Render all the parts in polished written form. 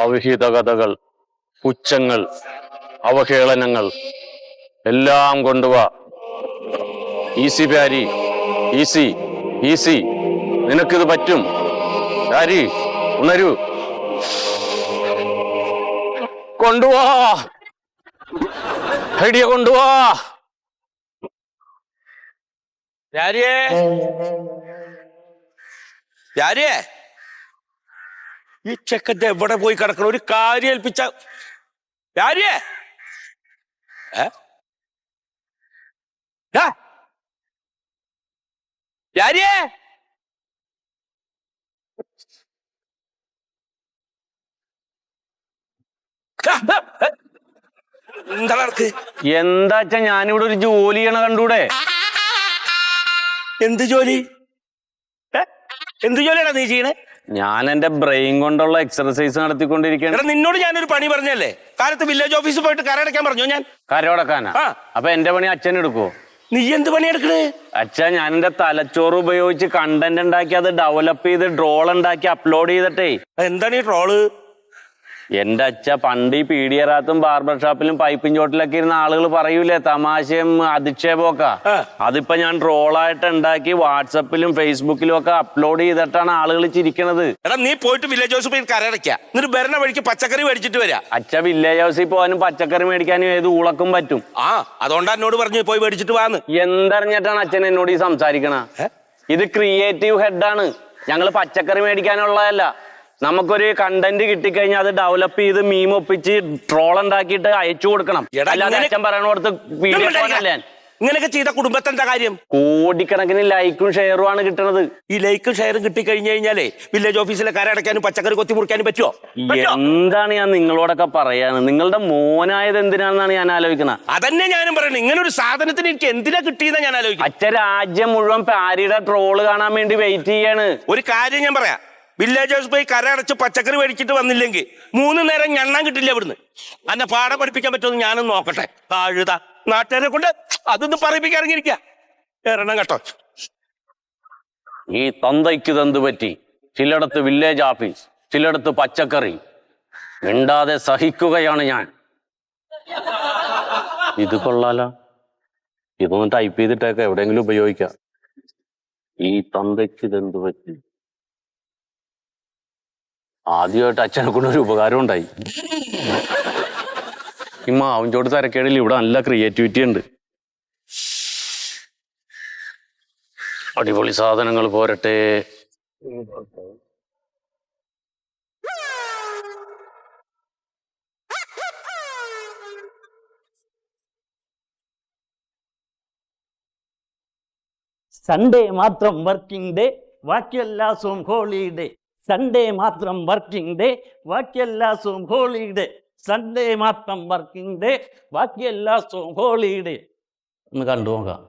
അവിഹിതകഥകൾ, പുച്ഛങ്ങൾ, അവഹേളനങ്ങൾ എല്ലാം കൊണ്ടുവാ. ഈസി പ്യാരി, easy easy, നിനക്കിത് പറ്റും. പ്യാരി ഉണരൂ, കൊണ്ടുവാ, ഐഡിയ കൊണ്ടുവാ. പ്യാരിയേ, പ്യാരിയേ, ഈ ചെക്കന്റെ എവിടെ പോയി കിടക്കണം? ഒരു കാര്യം ഏൽപ്പിച്ച പ്യാരിയേ, പ്യാരിയേ, എന്താച്ചാ ഞാനിവിടെ ഒരു ജോലി ചെയ്യണ കണ്ടൂടെ? എന്ത് ജോലി? എന്ത് ജോലിയാണോ നീ ചെയ്യണേ? ഞാൻ എന്റെ ബ്രെയിൻ കൊണ്ടുള്ള എക്സർസൈസ് നടത്തിക്കൊണ്ടിരിക്കുകയാണ്. നിന്നോട് ഞാനൊരു പണി പറഞ്ഞല്ലേ, കാലത്ത് വില്ലേജ് ഓഫീസിൽ പോയിട്ട് കരടക്കാൻ പറഞ്ഞോ? ഞാൻ കരടക്കാനാ? അപ്പൊ എന്റെ പണി അച്ഛൻ എടുക്കുവോ? നീ എന്ത് പണിയെടുക്കണേ? അച്ഛാ, ഞാൻ എന്റെ തലച്ചോറ് ഉപയോഗിച്ച് കണ്ടന്റ് ഉണ്ടാക്കി അത് ഡെവലപ്പ് ചെയ്ത് ട്രോൾ ഉണ്ടാക്കി അപ്ലോഡ് ചെയ്തിട്ടേ. എന്താണ് ഈ ട്രോള്? എന്റെ അച്ഛ, പണ്ട് ഈ പീഡിയറാത്തും ബാർബർ ഷോപ്പിലും പൈപ്പിൻ ചോട്ടിലൊക്കെ ഇരുന്ന ആളുകൾ പറയൂലേ തമാശയും അധിക്ഷേപമൊക്കെ, അതിപ്പോ ഞാൻ ട്രോളായിട്ട് ഉണ്ടാക്കി വാട്സപ്പിലും ഫേസ്ബുക്കിലും ഒക്കെ അപ്ലോഡ് ചെയ്തിട്ടാണ് ആളുകൾ ചിരിക്കണത്. എടാ, നീ പോയിട്ട് വില്ലേജ് ഹൗസിൽ പോയി കരടയ്ക്ക, എന്നിട്ട് വരണ വഴിക്ക് പച്ചക്കറി മേടിച്ചിട്ട് വരാ. അച്ഛ, വില്ലേജ് ഹൗസിൽ പോകാനും പച്ചക്കറി മേടിക്കാനും ഏത് ഊളക്കും പറ്റും. അതുകൊണ്ടാ എന്നോട് പറഞ്ഞു പോയി മേടിച്ചിട്ട് വാന്ന്. എന്തറിഞ്ഞിട്ടാണ് അച്ഛൻ എന്നോട് ഈ സംസാരിക്കണ? ഇത് ക്രിയേറ്റീവ് ഹെഡാണ്. ഞങ്ങള് പച്ചക്കറി മേടിക്കാനുള്ളതല്ല. നമുക്കൊരു കണ്ടന്റ് കിട്ടിക്കഴിഞ്ഞാൽ അത് ഡെവലപ്പ് ചെയ്ത് മീം ഒപ്പിച്ച് ട്രോൾ ഉണ്ടാക്കിയിട്ട് അയച്ചു കൊടുക്കണം. അല്ലാതെ അച്ഛൻ പറയണോടത്ത് വീഡിയോ അല്ലേ? ഇങ്ങനെയൊക്കെ ചെയ്ത കുടുംബത്തെ കാര്യം? കോടിക്കണക്കിന് ലൈക്കും ഷെയറും ആണ് കിട്ടണത്. ഈ ലൈക്കും ഷെയറും കിട്ടിക്കഴിഞ്ഞു കഴിഞ്ഞാലേ വില്ലേജ് ഓഫീസിലെ കരടയ്ക്കാനും പച്ചക്കറി കൊത്തി മുറിക്കാനും പറ്റുമോ? എന്താണ് ഞാൻ നിങ്ങളോടൊക്കെ പറയാന്? നിങ്ങളുടെ മോനായത് എന്തിനാണെന്നാണ് ഞാൻ ആലോചിക്കുന്നത്. അതന്നെ ഞാനും പറയണേ, ഇങ്ങനെ ഒരു സാധനത്തിന് എനിക്ക് എന്തിനാ കിട്ടിയെന്നാ ഞാൻ ആലോചിക്കും. അച്ഛൻ രാജ്യം മുഴുവൻ പാരിയുടെ ട്രോള് കാണാൻ വേണ്ടി വെയിറ്റ് ചെയ്യാണ്. ഒരു കാര്യം ഞാൻ പറയാം, വില്ലേജ് ഹൗസ് പോയി കരടച്ച് പച്ചക്കറി മേടിച്ചിട്ട് വന്നില്ലെങ്കിൽ 3 നേരം ഞണ്ണാൻ കിട്ടില്ല ഇവിടുന്ന്. അന്നെ പാഠം പഠിപ്പിക്കാൻ പറ്റുമെന്ന് ഞാനൊന്ന് നോക്കട്ടെ. താഴുത നാട്ടുകാരെ കൊണ്ട് അതൊന്നും പറയിപ്പിക്കാൻ ഇറങ്ങിയിരിക്കുക എറണം കേട്ടോ. ഈ തന്തയ്ക്ക് തന്ത് പറ്റി. ചിലയിടത്ത് വില്ലേജ് ഓഫീസ്, ചിലയിടത്ത് പച്ചക്കറി. മിണ്ടാതെ സഹിക്കുകയാണ് ഞാൻ. ഇത് കൊള്ളാലോ, ഇതൊന്ന് ടൈപ്പ് ചെയ്തിട്ടൊക്കെ എവിടെയെങ്കിലും ഉപയോഗിക്കാം. ഈ തന്തയ്ക്ക് തന്ത് പറ്റി. ആദ്യമായിട്ട് അച്ഛനെ കൊണ്ടൊരു ഉപകാരം ഉണ്ടായി. ഈ മാവിൻചോട് തരക്കേടിൽ ഇവിടെ നല്ല ക്രിയേറ്റിവിറ്റി ഉണ്ട്. അടിപൊളി സാധനങ്ങൾ പോരട്ടെ. സൺഡേ മാത്രം വർക്കിംഗ് ഡേ, ബാക്കിയെല്ലാ ദിവസവും ഹോളിഡേ. സൺഡേ മാത്രം വർക്കിംഗ് ഡേ, ബാക്കിയെല്ലാ ദിവസവും ഹോളിഡേ. സൺഡേ മാത്രം വർക്കിംഗ് ഡേ, ബാക്കിയെല്ലാ ദിവസവും ഹോളിഡേ. ഒന്ന് കണ്ടു നോക്കാം.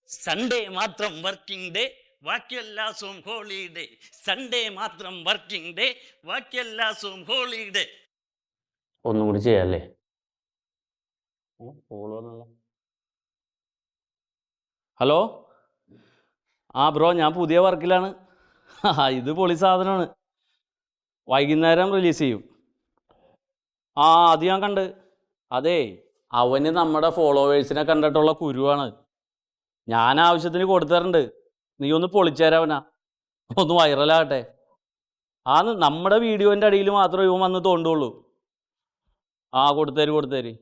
സൺഡേ മാത്രം വർക്കിംഗ് ഡേ, ബാക്കിയെല്ലാ ദിവസവും ഹോളിഡേ. സൺഡേ മാത്രം വർക്കിംഗ് ഡേ, ബാക്കിയെല്ലാ ദിവസവും ഹോളിഡേ. ഒന്നും കൂടി ചെയ്യാല്ലേ? ഹലോ, ബ്രോ, ഞാൻ പുതിയ വർക്കിലാണ്. ഇത് പൊളി സാധനമാണ്. വൈകുന്നേരം റിലീസ് ചെയ്യും. അത് ഞാൻ കണ്ട്. അതെ, അവന് നമ്മുടെ ഫോളോവേഴ്സിനെ കണ്ടിട്ടുള്ള കുരുവാണ്. ഞാൻ ആവശ്യത്തിന് കൊടുത്തരുന്നുണ്ട്. നീ ഒന്ന് പൊളിച്ചേരവനാ, ഒന്ന് വൈറലാകട്ടെ. നമ്മുടെ വീഡിയോൻ്റെ അടിയിൽ മാത്രമേ ഇവൻ വന്ന് തോണ്ടുള്ളൂ. കൊടുത്തേര്.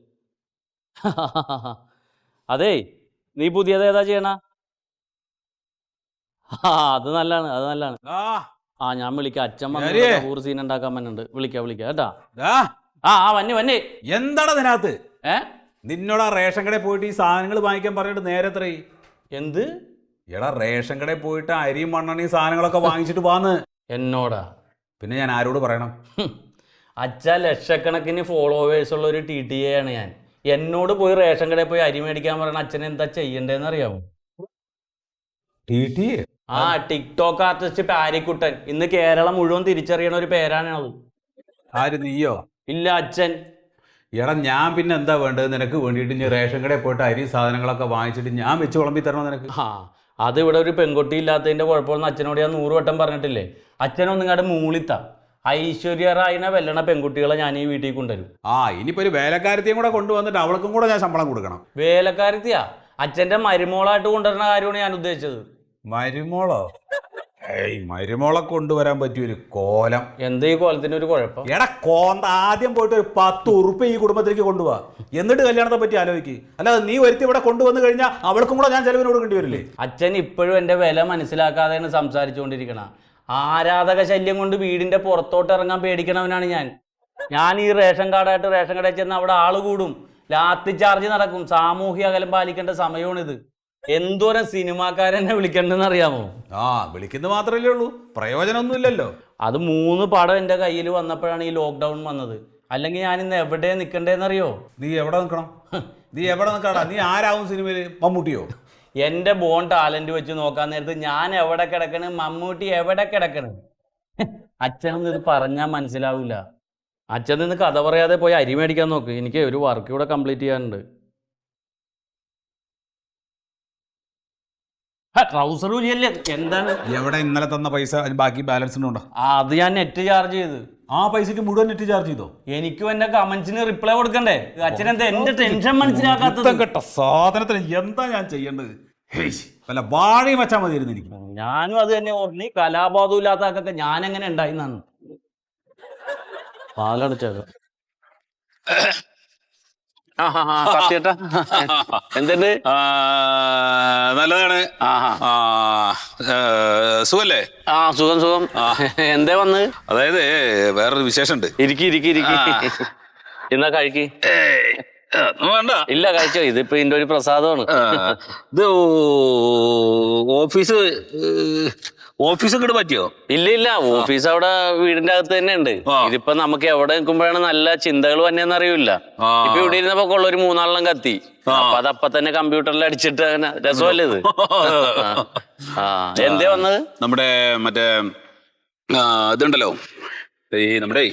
അതേ, നീ പുതിയത് ഏതാ ചെയ്യണ? അത് നല്ലതാണ്. ഞാൻ വിളിക്കാം. അച്ഛൻ വന്ന് സീൻ ഉണ്ടാക്കാൻ പറ്റുന്നുണ്ട്. വിളിക്കാം കേട്ടാ. വന്നെ. എന്താണ് അതിനകത്ത്? നിന്നോട് ആ റേഷൻ കടയിൽ പോയിട്ട് ഈ സാധനങ്ങൾ വാങ്ങിക്കാൻ പറഞ്ഞിട്ട് നേരെ എത്ര? എന്ത്? എടാ, റേഷൻ കടയിൽ പോയിട്ട് അരിയും മണ്ണെണ്ണയും സാധനങ്ങളൊക്കെ വാങ്ങിച്ചിട്ട് പോന്ന്. എന്നോടാ? പിന്നെ ഞാൻ ആരോട് പറയണം? അച്ഛ, ലക്ഷക്കണക്കിന് ഫോളോവേഴ്സ് ഉള്ള ഒരു TTA ആണ് ഞാൻ. എന്നോട് പോയി റേഷൻ കടയിൽ പോയി അരി മേടിക്കാൻ പറയണ അച്ഛൻ എന്താ ചെയ്യണ്ടേന്ന് അറിയാമോ? TT? ആ ടിക്ടോക്ക് ആർട്ടിസ്റ്റ് പാരിക്കുട്ടൻ. ഇന്ന് കേരളം മുഴുവൻ തിരിച്ചറിയണ ഒരു പേരാണത്. ആര്, നീയോ? ഇല്ല, അച്ഛൻ. എടാ, ഞാൻ പിന്നെ എന്താ വേണ്ടത് നിനക്ക് വേണ്ടിയിട്ട്? ഇനി റേഷൻ കടയിൽ പോയിട്ട് അരി സാധനങ്ങളൊക്കെ വാങ്ങിച്ചിട്ട് ഞാൻ വെച്ച് വിളമ്പി തരണോ നിനക്ക്? ആ അത് ഇവിടെ ഒരു പെൺകുട്ടി ഇല്ലാത്തതിന്റെ കുഴപ്പമൊന്നും അച്ഛനോട് ഞാൻ 100 വട്ടം പറഞ്ഞിട്ടില്ലേ? അച്ഛനൊന്നും ഇങ്ങോട്ട് മൂളിത്ത ഐശ്വര്യ റായിനെ വെല്ലണ പെൺകുട്ടികളെ ഞാൻ ഈ വീട്ടിൽ കൊണ്ടുവരും. ഇനിയിപ്പോ ഒരു വേലക്കാരത്തെയും കൂടെ കൊണ്ടുവന്നിട്ട് അവൾക്കും കൂടെ ഞാൻ ശമ്പളം കൊടുക്കണം. വേലക്കാരത്തിയാ? അച്ഛന്റെ മരുമോളായിട്ട് കൊണ്ടുവരുന്ന കാര്യമാണ് ഞാൻ ഉദ്ദേശിച്ചത്. മരുമോളോ? മരുമോളെ കൊണ്ടുവരാൻ പറ്റിയൊരു കോലം. എന്താ ഈ കോലത്തിന് ഒരു കുഴപ്പം? എടാ കോന്ത, ആദ്യം പോയിട്ട് ഒരു 10 ഉറുപ്പ് ഈ കുടുംബത്തിലേക്ക് കൊണ്ടുപോവാ, എന്നിട്ട് കല്യാണത്തെ പറ്റി ആലോചിക്ക്. അല്ലാതെ നീ ഒരുത്തി ഇവിടെ കൊണ്ടുവന്ന് കഴിഞ്ഞാൽ അവൾക്കും കൂടെ ഞാൻ ചെലവിന് കൊടുക്കേണ്ടി വരില്ലേ? അച്ഛൻ ഇപ്പോഴും എൻ്റെ വില മനസ്സിലാക്കാതെയാണ് സംസാരിച്ചുകൊണ്ടിരിക്കണ. ആരാധക ശല്യം കൊണ്ട് വീടിന്റെ പുറത്തോട്ട് ഇറങ്ങാൻ പേടിക്കണവനാണ് ഞാൻ ഈ റേഷൻ കാർഡായിട്ട് റേഷൻ കടയിൽ ചെന്ന് അവിടെ ആള് കൂടും, ലാത്തി ചാർജ് നടക്കും. സാമൂഹ്യ അകലം പാലിക്കേണ്ട സമയമാണിത്. എന്തോരം സിനിമാക്കാരെന്നെ വിളിക്കണ്ടെന്ന് അറിയാമോ? വിളിക്കുന്നത് മാത്രമല്ലേ ഉള്ളൂ, പ്രയോജനമൊന്നുമില്ലല്ലോ. അത് 3 പടം എൻ്റെ കയ്യിൽ വന്നപ്പോഴാണ് ഈ ലോക്ക്ഡൗൺ വന്നത്. അല്ലെങ്കിൽ ഞാൻ ഇന്ന് എവിടെ നിൽക്കണ്ടേന്നറിയോ? നീ എവിടെ നിൽക്കണം? നീ ആരാവും സിനിമയിൽ? മമ്മൂട്ടിയോ? എൻ്റെ ബോൺ ടാലന്റ് വെച്ച് നോക്കാൻ നേരത്ത് ഞാൻ എവിടെ കിടക്കണ്, മമ്മൂട്ടി എവിടെ കിടക്കണ്? അച്ഛനൊന്നും ഇത് പറഞ്ഞാൽ മനസ്സിലാവില്ല. അച്ഛൻ നിന്ന് കഥ പറയാതെ പോയി അരി മേടിക്കാൻ നോക്ക്. എനിക്ക് ഒരു വർക്ക് കൂടെ കംപ്ലീറ്റ് ചെയ്യാനുണ്ട്. ട്രൗസർ ഊരിയല്ലേ? എന്താണ്? എവിടെ ഇന്നലെ തന്ന പൈസ ബാക്കി ബാലൻസ് ഉണ്ടോ? അത് ഞാൻ നെറ്റ് ചാർജ് ചെയ്ത്. ആ പൈസക്ക് മുഴുവൻ നെറ്റ് ചാർജ് ചെയ്തോ? എനിക്കും എന്റെ കമന്റ്സിന് റിപ്ലൈ കൊടുക്കണ്ടേ? അച്ഛൻ എന്താ എന്റെ ടെൻഷൻ മനസ്സിലാക്കാത്തത്? കേട്ട സാധനത്തിന് എന്താ ഞാൻ ചെയ്യേണ്ടത്? അല്ല, വാഴയും വെച്ചാൽ മതിയായിരുന്നു എനിക്ക്. ഞാനും അത് തന്നെ ഓർമ്മ. കലാബോധം ഇല്ലാത്തതൊക്കെ ഞാൻ എങ്ങനെ ഉണ്ടായിന്നാണ്. പാലടച്ചത് സത്യേട്ടാ, എന്തുണ്ട്? നല്ലതാണ്. സുഖല്ലേ? സുഖം സുഖം. എന്തേ വന്ന്? അതായത് വേറൊരു വിശേഷമുണ്ട്. ഇരിക്കി എന്നാ കഴിക്ക്. വേണ്ട, ഇല്ല, കഴിച്ചോ. ഇതിപ്പോ ഇതിന്റെ ഒരു പ്രസാദമാണ്. ഇത് ഓഫീസ് ഇങ്ങോട്ട് പറ്റിയോ? ഇല്ല, ഓഫീസ് അവിടെ വീടിന്റെ അകത്ത് തന്നെ ഉണ്ട്. ഇതിപ്പോ നമുക്ക് എവിടെ നിൽക്കുമ്പോഴാണ് നല്ല ചിന്തകൾ വന്നേന്ന് അറിയില്ല. ഇപ്പൊ ഇവിടെ ഇരുന്നപ്പോ ഉള്ള ഒരു 3 കത്തി. അപ്പൊ അതപ്പ തന്നെ കമ്പ്യൂട്ടറിൽ അടിച്ചിട്ട് അങ്ങനെ രസമല്ലേ ഇത്? എന്തേ വന്നത്? നമ്മുടെ മറ്റേ ഇതുണ്ടല്ലോ, ഈ നമ്മുടെ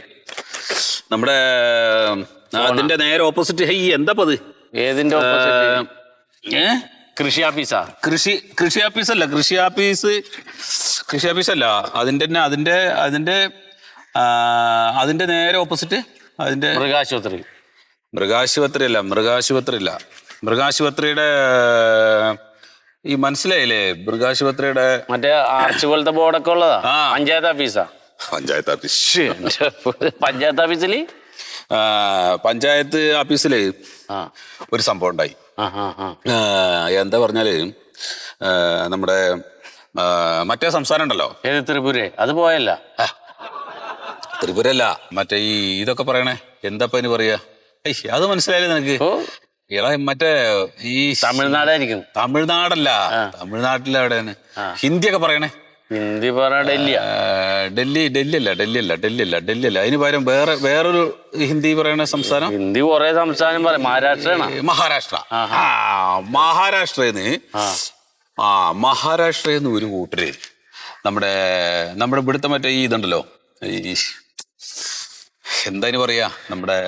അതിന്റെ നേരെ ഓപ്പോസിറ്റ്. എന്താപ്പത്? ഏതിന്റെ ഓപ്പോസിറ്റ്? കൃഷി ഓഫീസാ? കൃഷി ഓഫീസല്ല, കൃഷി ഓഫീസല്ല. അതിന്റെ നേരെ ഓപ്പോസിറ്റ്. അതിന്റെ മൃഗാശുപത്രി അല്ല. മൃഗാശുപത്രിയുടെ ഈ മനസ്സിലായില്ലേ? മൃഗാശുപത്രിയുടെ മറ്റേ ആർച്ച് പോലത്തെ ബോർഡൊക്കെ ഉള്ളതാ? പഞ്ചായത്ത് ഓഫീസാ? പഞ്ചായത്ത് ഓഫീസില് പഞ്ചായത്ത് ഓഫീസില് ഒരു സംഭവം ഉണ്ടായി. എന്താ പറഞ്ഞാല്, നമ്മുടെ മറ്റേ സംസ്ഥാനം ഉണ്ടല്ലോ, ഏത്? ത്രിപുര? അത് പോയല്ല. ത്രിപുരല്ല, മറ്റേ ഈ ഇതൊക്കെ പറയണേ, എന്താ ഇനി പറയാ? അത് മനസ്സിലായില്ലേ നിനക്ക്? മറ്റേ ഈ തമിഴ്നാടായിരിക്കും. തമിഴ്നാടല്ല, തമിഴ്നാട്ടിലെ എവിടെയാണ് ഹിന്ദിയൊക്കെ പറയണേ? ഹിന്ദി പറഞ്ഞ ഡൽഹി അല്ല. അതിന് പകരം വേറൊരു ഹിന്ദി പറയണ സംസ്ഥാനം. ഹിന്ദി കുറെ സംസ്ഥാനം പറയും. മഹാരാഷ്ട്രന്ന് ഒരു കൂട്ടര് നമ്മുടെ ഇവിടുത്തെ മറ്റേ ഈ ഇതുണ്ടല്ലോ, ഈ എന്താ പറയാ, നമ്മുടെ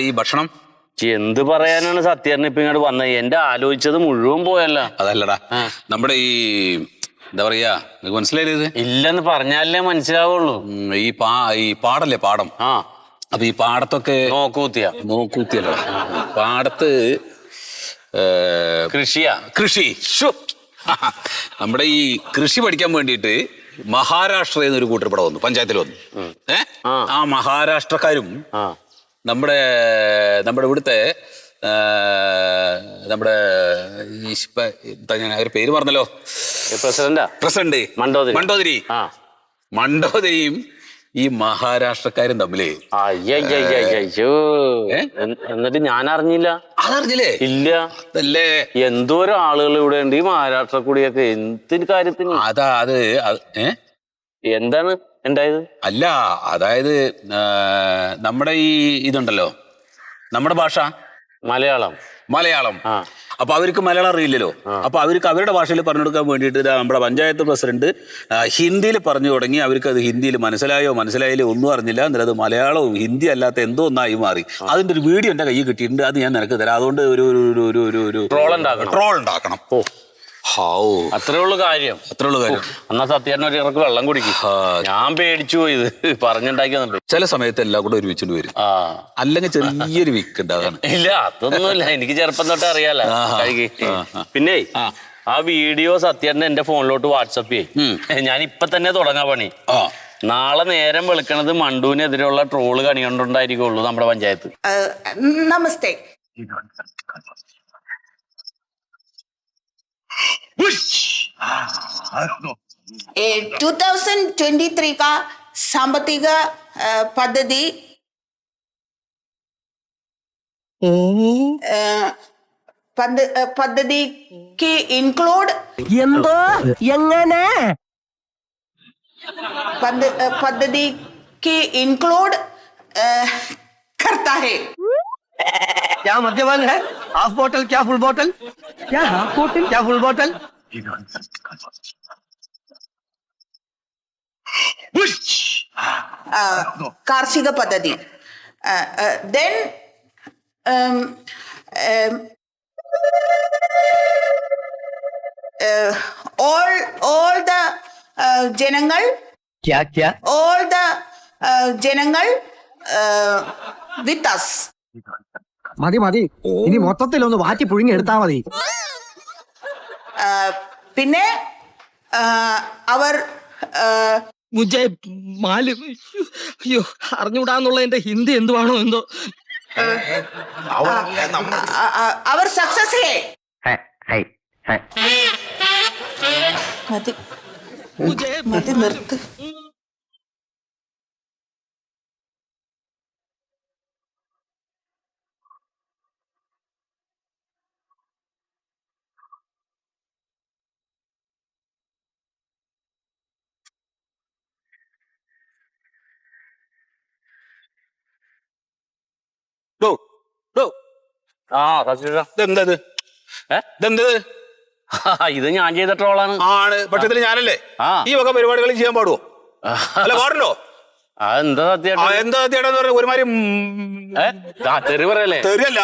ഈ ഭക്ഷണം. എന്ത് പറയാനാണ് സത്യേട്ടൻ ഇപ്പൊ ഇങ്ങോട്ട് വന്നത്? എന്റെ ആലോചിച്ചത് മുഴുവൻ പോയല്ല. അതല്ലടാ, നമ്മുടെ ഈ എന്താ പറയാ, നിനക്ക് മനസ്സിലായില്ലേ ഇത്? ഇല്ലെന്ന് പറഞ്ഞാലേ മനസ്സിലാവുള്ളൂ. ഈ പാടല്ലേ, പാടം. അപ്പൊ ഈ പാടത്തൊക്കെ നോക്കൂത്തിയല്ല, പാടത്ത് കൃഷി. നമ്മുടെ ഈ കൃഷി പഠിക്കാൻ വേണ്ടിയിട്ട് മഹാരാഷ്ട്രയിൽ നിന്ന് ഒരു കൂട്ടർ ഇവിടെ വന്നു, പഞ്ചായത്തിൽ വന്നു. ആ മഹാരാഷ്ട്രക്കാരും നമ്മുടെ ഇവിടുത്തെ നമ്മുടെ ഒരു പേര് പറഞ്ഞല്ലോ, പ്രസിഡന്റ് മണ്ഡോദരിയും ഈ മഹാരാഷ്ട്രക്കാരും തമ്മില്. എന്നിട്ട് ഞാൻ അറിഞ്ഞില്ല. അതറിഞ്ഞില്ലേ? ഇല്ല. അതല്ലേ, എന്തോരം ആളുകൾ ഇവിടെ ഉണ്ട് ഈ മഹാരാഷ്ട്ര കൂടിയൊക്കെ. എന്തൊരു കാര്യത്തിന്? എന്താണ് ഉണ്ടായത്? അല്ല, അതായത് നമ്മുടെ ഈ ഇതുണ്ടല്ലോ, നമ്മുടെ ഭാഷ മലയാളം. അപ്പൊ അവർക്ക് മലയാളം അറിയില്ലല്ലോ. അപ്പൊ അവർക്ക് അവരുടെ ഭാഷയിൽ പറഞ്ഞു കൊടുക്കാൻ വേണ്ടിയിട്ട് നമ്മുടെ പഞ്ചായത്ത് പ്രസിഡന്റ് ഹിന്ദിയിൽ പറഞ്ഞു തുടങ്ങി. അവർക്ക് അത് ഹിന്ദിയിൽ മനസ്സിലായില്ലോ ഒന്നും അറിഞ്ഞില്ല. എന്നിട്ട് അത് മലയാളവും ഹിന്ദി അല്ലാത്ത എന്തോ ഒന്നായി മാറി. അതിന്റെ ഒരു വീഡിയോ എന്റെ കയ്യിൽ കിട്ടിയിട്ടുണ്ട്. അത് ഞാൻ നിനക്ക് തരാം. അതുകൊണ്ട് ഒരു ട്രോൾ ഉണ്ടാക്കണം. ഓ അത്രേ ഉള്ളു കാര്യം. എന്നാ സത്യേട്ടൻ ഒരു ഇറക്ക് വെള്ളം കുടിക്കും. ഞാൻ പേടിച്ചു പോയി ഇത് പറഞ്ഞുണ്ടാക്കിയ. ചില സമയത്ത് എല്ലാം കൂടെ ഒരുമിച്ചുകൊണ്ട് വരും. അല്ലെങ്കിൽ ചെറിയൊരു വീക്ക് ഉണ്ടാകാണ്. ഇല്ല അതൊന്നുമില്ല, എനിക്ക് ചെറുപ്പം തൊട്ട് അറിയാലോ. പിന്നെ ആ വീഡിയോ സത്യേട്ടൻ എന്റെ ഫോണിലോട്ട് വാട്സപ്പ് ചെയ്യും. ഞാൻ ഇപ്പൊ തന്നെ തുടങ്ങാൻ പണി. നാളെ നേരം വെളുക്കണത് മണ്ടുവിനെതിരെയുള്ള ട്രോള് കണികൊണ്ടുണ്ടായിരിക്കുള്ളൂ നമ്മുടെ പഞ്ചായത്ത്. നമസ്തേ. 2023 का साമ്പത്തിക പദ്ധതി പദ്ധതിക്ക് ഇൻക്ലൂഡ് എന്തോ എങ്ങനെ പദ്ധതിക്ക് ഇൻക്ലൂഡ് करता है. क्या मद्यपान है? हाफ बोतल क्या फुल बोतल? क्या हाफ बोतल क्या फुल बोतल? കാർഷിക പദ്ധതി. Then all the ജനങ്ങൾ क्या क्या all the ജനങ്ങൾ with us. മതി മതി, ഇനി മൊത്തത്തിലൊന്ന് വാറ്റി പുഴുങ്ങി എടുത്താ മതി. പിന്നെ അവർ മുജേ മാലു അയ്യോ അറിഞ്ഞൂടാന്നുള്ള എന്റെ ഹിന്ദി എന്തുവാണോ എന്തോ. അവർ സക്സസ് മതി മതി നിർത്ത്. ഇതെന്തത്? ഇത് ഞാൻ ചെയ്ത ട്രോളാണ്. പക്ഷേ ഞാനല്ലേ ഈ വക പരിപാടികൾ ചെയ്യാൻ പാടുവോ? അല്ല പാടുണ്ടോ? എന്താ സത്യം എന്താ സത്യേടാന്ന് ഒരുമാതിരി തെറി പറയല്ലേ? തെറിയല്ല,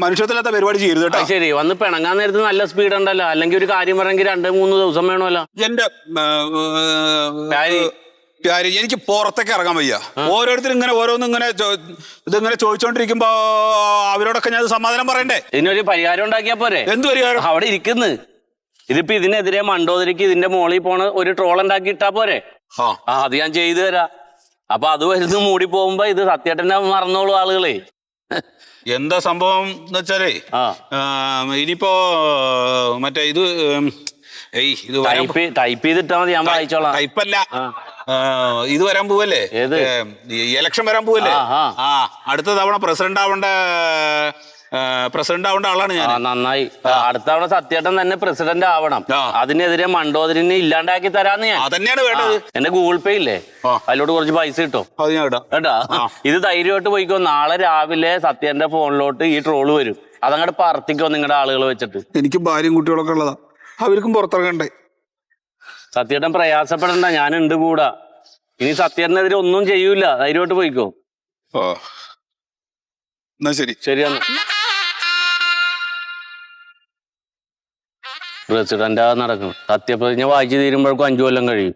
മനുഷ്യത്തില്ലാത്ത പരിപാടി ചെയ്യരുത് കേട്ടോ. ശരി, വന്ന് പിണങ്ങാൻ നേരത്ത് നല്ല സ്പീഡ് ഉണ്ടല്ലോ. അല്ലെങ്കിൽ ഒരു കാര്യം പറയെങ്കിൽ 2-3 ദിവസം വേണമല്ലോ. എന്റെ എനിക്ക് പുറത്തേക്ക് ഇറങ്ങാൻ വയ്യ. ഓരോരുത്തരും ഇങ്ങനെ ഓരോന്നും ഇതിങ്ങനെ ചോദിച്ചോണ്ടിരിക്കുമ്പോ അവരോടൊക്കെ ഞാൻ സമാധാനം പറയണ്ടേ? ഇതിനൊരു പരിഹാരം ഉണ്ടാക്കിയാ പോരെ? എന്ത് പരിഹാരം? അവിടെ ഇരിക്കുന്നു. ഇതിപ്പോ ഇതിനെതിരെ മണ്ടോദരിക്ക് ഇതിന്റെ മോളിൽ പോണ ഒരു ട്രോൾ ഉണ്ടാക്കി ഇട്ടാ പോരെ? അത് ഞാൻ ചെയ്തു തരാം. അപ്പൊ അത് വരുന്ന് മൂടി പോകുമ്പോ ഇത് സത്യേട്ടനെ മറന്നോളൂ ആളുകളെ. എന്താ സംഭവം എന്ന് വെച്ചാലേ ഇനിയിപ്പോ മറ്റേ ഇത് ടൈപ്പ് ചെയ്തിട്ടാ മതി, ഞാൻ വായിച്ചോളാം. ടൈപ്പല്ല, ഇത് വരാൻ പോവല്ലേ, ഇലക്ഷൻ വരാൻ പോവല്ലേ. അടുത്ത തവണ പ്രസിഡന്റ് ആവേണ്ട ആളാണ് ഞാൻ. നന്നായി. അടുത്ത തവണ സത്യേട്ടൻ തന്നെ പ്രസിഡന്റ് ആവണം. അതിനെതിരെ മണ്ടോദരിനെ ഇല്ലാണ്ടാക്കി തരാന്ന് ഞാൻ. അതന്നെയാണ് വേണ്ടത്. എന്റെ ഗൂഗിൾ പേ ഇല്ലേ, അതിലോട്ട് കുറച്ച് പൈസ കിട്ടോ കേട്ടാ. ഇത് ധൈര്യമായിട്ട് പോയിക്കോ. നാളെ രാവിലെ സത്യേട്ടന്റെ ഫോണിലോട്ട് ഈ ട്രോള് വരും. അതങ്ങോട്ട് പറത്തിക്കോ നിങ്ങളുടെ ആളുകൾ വെച്ചിട്ട്. എനിക്ക് ഭാര്യയും കുട്ടികളൊക്കെ ഉള്ളതാ, അവർക്കും പുറത്തിറങ്ങണ്ടേ. സത്യേട്ടൻ പ്രയാസപ്പെടണ്ട, ഞാനുണ്ട് കൂടാ. ഇനി സത്യേട്ടനെതിരെ ഒന്നും ചെയ്യൂല, ധൈര്യമായിട്ട് പോയിക്കോ. ശരിയാണ്. പ്രസിഡന്റ് നടക്കും. സത്യപ്രതിജ്ഞ വായിച്ചു തീരുമ്പോഴേക്കും 5 കൊല്ലം കഴിയും.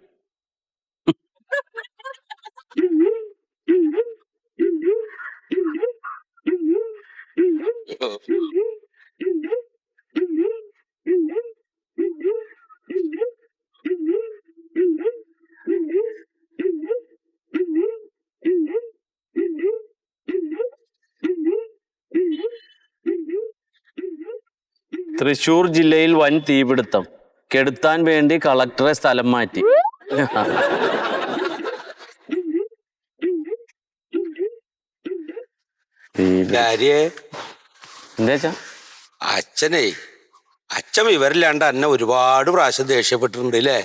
തൃശൂർ ജില്ലയിൽ വൻ തീപിടുത്തം. കെടുത്താൻ വേണ്ടി കളക്ടറെ സ്ഥലം മാറ്റി. എന്താ അച്ഛൻ ഇവരില്ലാണ്ട് എന്നെ ഒരുപാട് പ്രാവശ്യം ദേഷ്യപ്പെട്ടിട്ടുണ്ട് അല്ലേ?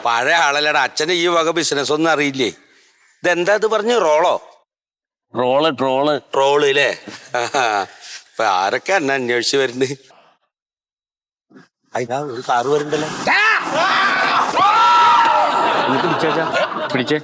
പഴയ ആളല്ലടാ. അച്ഛന് ഈ വക ബിസിനസ് ഒന്നും അറിയില്ലേ. ഇതെന്താ ഇത് പറഞ്ഞു? ട്രോള് അല്ലേ? ഇപ്പൊ ആരൊക്കെ എന്നെ അന്വേഷിച്ച് വരുന്നത്? അതിനാ ഒരു കാറ് വരുന്നുണ്ടല്ലോ. പിടിച്ചേ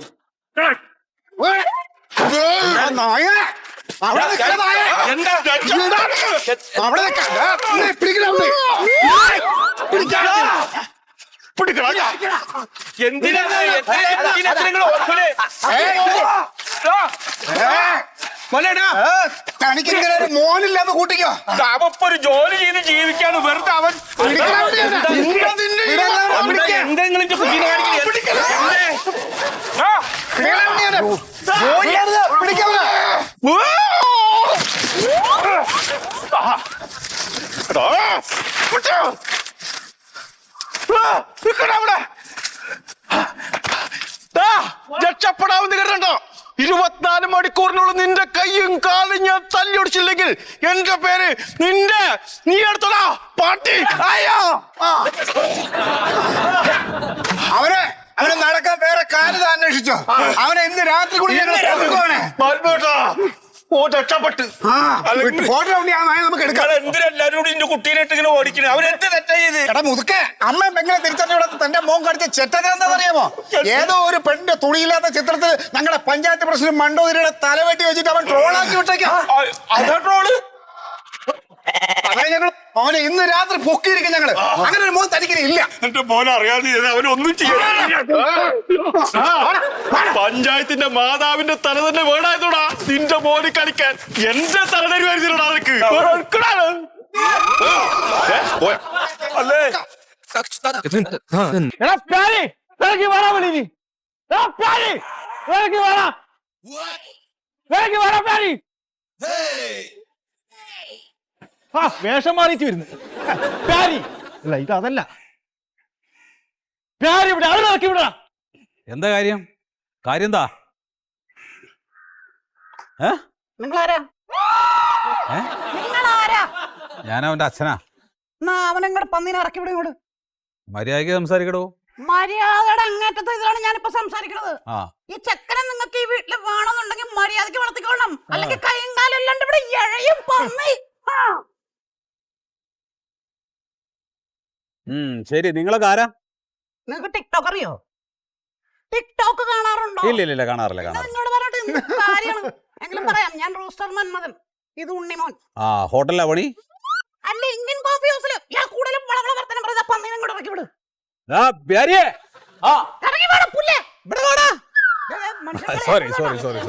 മോനില്ലാതെ കൂട്ടിക്കോ. അവപ്പൊരു ജോലി ചെയ്ത് ജീവിക്കാണ് വെറുതെ അവൻ എന്തെങ്കിലും കുട്ടീനെ രക്ഷപ്പെടാവുന്ന കേട്ടോ. 24 മണിക്കൂറിനുള്ളിൽ നിന്റെ കയ്യും കാലും ഞാൻ തല്ലിയൊടിച്ചില്ലെങ്കിൽ എന്റെ പേര് നീ എടുത്തടാ പാട്ടി. അവനെ നടക്കാൻ വേറെ കാര്യം അന്വേഷിച്ചോ. അവനെ ഇന്ന് രാത്രി കൂടി രക്ഷപ്പെട്ട് നമുക്ക് എടുക്കാം. എന്തിനെല്ലാരും കൂടി എന്റെ കുട്ടീനെ ഇട്ട് ഇങ്ങനെ ഓടിക്കണേ? അവരെന്ത് തെറ്റാ ചെയ്ത്? എടാ മുതുക്കെ, അമ്മ എങ്ങനെ തിരിച്ചറിഞ്ഞ തന്റെ മോൻ കടിച്ച ചെറ്റതെന്താണെന്നറിയാമോ? ഏതോ ഒരു പെണ്ണിന്റെ തുണിയില്ലാത്ത ചിത്രത്തിൽ ഞങ്ങളുടെ പഞ്ചായത്ത് പ്രസിഡന്റ് മണ്ടോതിരിയുടെ തലവെട്ടി വെച്ചിട്ട് അവൻ ട്രോളാക്കി വിട്ടേക്കാം. അതാ ട്രോള്. അവനെ അവനെ ഇന്ന് രാത്രി പൊക്കിയിരിക്കും ഞങ്ങള്. അങ്ങനെ ഒരു മോൻ തനിക്കില്ല. എന്റെ മോനെ അറിയാതെ അവനൊന്നും ചെയ്യാൻ. പഞ്ചായത്തിന്റെ മാതാവിന്റെ തല തന്നെ വേണായതോടാ നിന്റെ മോന് കളിക്കാൻ. എന്റെ തല തരുമായിരുന്നില്ലടാ നിനക്ക്. അല്ലേ വേഷം മാറിയിട്ട് വരുന്നു. പ്യാരി അല്ല, ഇത് അതല്ല. പ്യാരി ഇവിടെ അവിടെ നോക്കി വിടാ. എന്താ കാര്യം? കാര്യം എന്താ? ഞാൻ അവന്റെ അച്ഛനാ. അവനങ്ങടെ പന്നീനെ ഇറക്കി വിടും ഇങ്ങോട്ട്. മര്യാദയ്ക്ക് സംസാരിക്കടോ. മര്യാദയുടെ അങ്ങേറ്റത്തെ ഇതിലാണ് ഞാനിപ്പോ സംസാരിക്കുന്നത്. ആ, ഈ ചെക്കനെ നിങ്ങൾക്ക് ഈ വീട്ടിൽ വേണമെന്നുണ്ടെങ്കിൽ മര്യാദക്ക് വളർത്തിക്കൊള്ളണം. അല്ലെങ്കിൽ കൈയും കാലും അല്ലാണ്ട് ഇവിടെ എഴയും പന്നി. ശരി. നിങ്ങളൊക്കെ ആരാ? നിങ്ങൾക്ക് ടിക്ടോക്ക് അറിയോ? ടിക്ടോക്ക് കാണാറുണ്ടോ? ഇല്ല കാണാറില്ല. എന്നോട് പറഞ്ഞിട്ട് എന്ത് കാര്യമാണ്? എങ്കിലും പറയാം, ഞാൻ റൂസ്റ്റർ മന്മഥൻ, ഇത് ഉണ്ണിമോൻ. ആ, ഹോട്ടലിലാ പണി? അല്ല, ഇന്ത്യൻ കോഫി ഹൗസിൽ. ഞാൻ കൂടുതലും വളവള വർത്തനം പറയുന്ന പന്നീനെ കൂടെ ഇറക്കി വിടും. സോറി.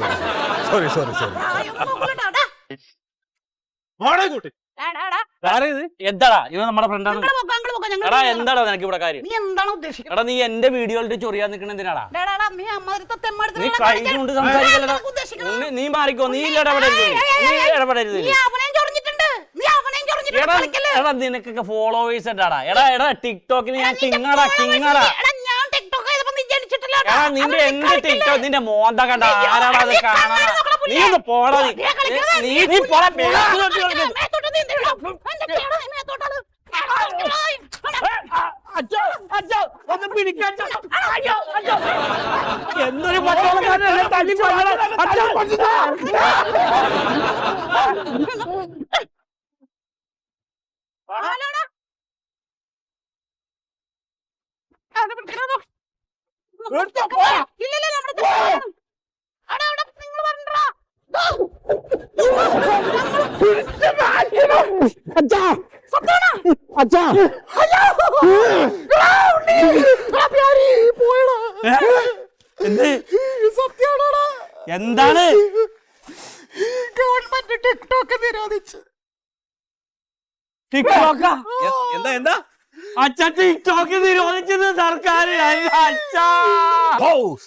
എന്താടാ ഇവ നമ്മുടെ ഫ്രണ്ടാണ്. എടാ എന്താടാ നിനക്ക് ഇവിടെ കാര്യം? നീ എന്താണ് ഉദ്ദേശിക്കുന്നത്? എടാ നീ എന്റെ വീഡിയോയിലിട്ട് ചൊറിയാൻ നിൽക്കണ എന്തിനാടാ? നീ നീ കൈ കൊണ്ട് സംസാരിക്കലടാ. നീ മാറിക്കോ. നീ ഇടപെടരുത്. എടാ നിനക്കൊക്കെ ഫോളോവേഴ്സ് ഉണ്ടാടാ. എടാ ടിക്ടോക്കിൽ ഞാൻ കിങ്ങടാ. എടാ നിന്റെ എന്ത് ടിക്ടോക്ക് നിന്റെ മോന്ത കണ്ട ആരാടാ അത് കാണാ? നീ ഒന്ന് പോടാ. നീ പോടാ. എന്തൊരു പച്ചവളക്കാരൻ തല്ലി എന്താണ് ഗവൺമെന്റ് ടിക്ടോക്ക് നിരോധിച്ചു. ടിക്ടോക്കാ? എന്താ അച്ഛാ ടിക്ടോക്ക് നിരോധിച്ചത് സർക്കാർ. അച്ഛാ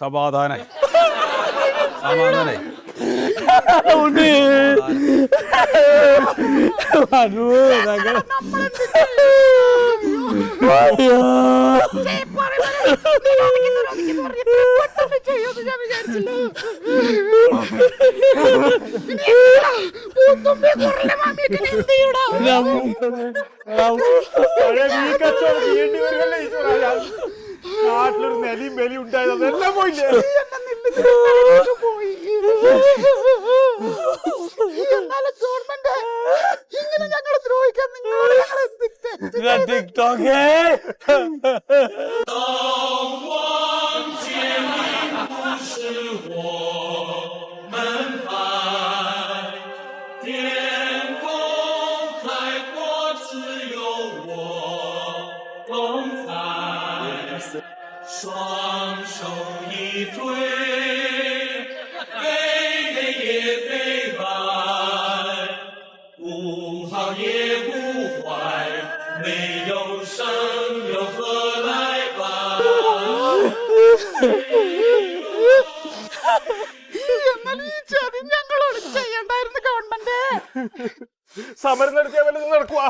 സമാധാനായി. നാട്ടിലൊരു നെലിയും ബലിയും ഉണ്ടായത് എല്ലാം പോയില്ലേ? പോയി. എന്നാലും ഗവൺമെന്റ് ഇങ്ങനെ ഞങ്ങളെ ദ്രോഹിക്കാൻ നിങ്ങളോട് ഞങ്ങൾ എന്ത് തെറ്റ് ചെയ്തു? ടിക്ടോക്ക് എന്നാലും ഈ ചതി ഞങ്ങളോട് ചെയ്യണ്ടായിരുന്നു ഗവൺമെന്റ്. സമരം നടത്തിയാൽ വല്ലതും നടക്കുവാ?